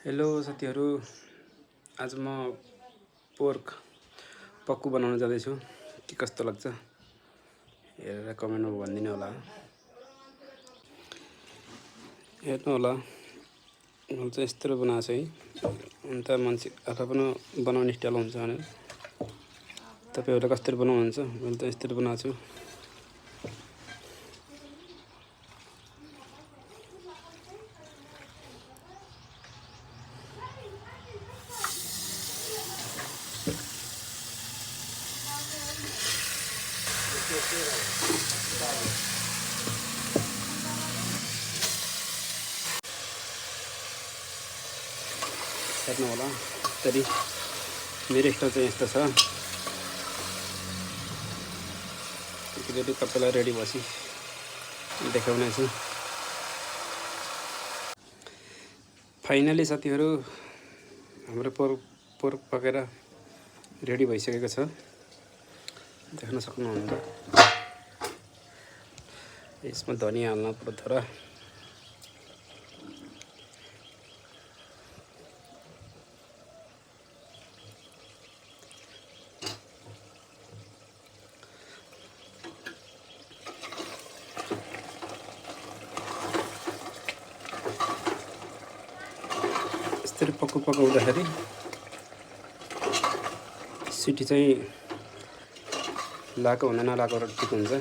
Hello साथीहरु, आज म पोर्क पक्कु बनाउन जाँदैछु। के कस्तो लाग्छ हेरेर कमेन्टमा भनिदिनु होला। हेर्नु होला, मैले चाहिँ यस्तो बनाएको छु है। अन्त मान्छे आफ्नो बनाउने स्टाइल हुन्छ भने तपाईहरुले कसरी बनाउनुहुन्छ, मैले त यस्तो बनाएको छु। हेर्नु होला, त्यसरी मेरो स्टाइल चाहिँ यस्तो छ। एकचोटि तपाईलाई रेडी भएपछि देखाउने छु। फाइनली साथीहरु, हाम्रो पोर्क पकेर रेडी भइसकेको छ। देख्न सक्नुहुन्छ। यसमा धनिया हाल्न पर्छ थोडा। यसरी पकाउँदाखेरि सिटी चाहिँ लाको हुँदैन, लाको ठिक हुन्छ।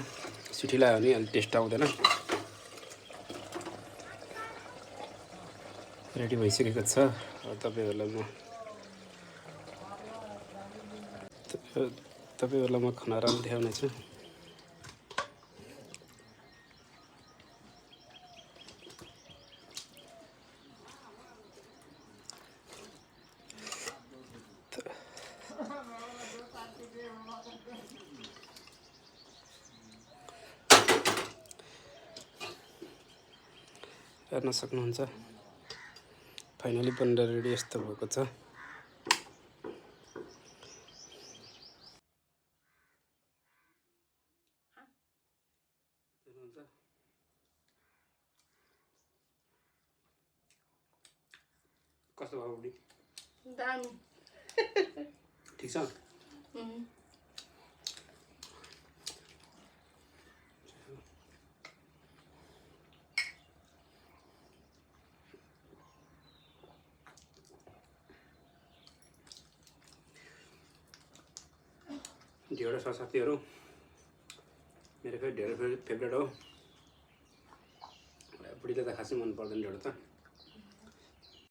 सिटी लाग्यो भने अलि टेस्ट आउँदैन। रेडी भइसकेको छ। तपाईहरुलाई म खाना राख्न देखाउने छु। हेर्न सक्नुहुन्छ, फाइनली बनेर रेडी यस्तो भएको छ। कस्तो भयो बुढी? दामी। ठीक छ? ढेँडो छ साथीहरु, मेरो फेरि ढेँडो फेभरेट हो। बुढीले त खासै मन पर्दैन ढेँडो त।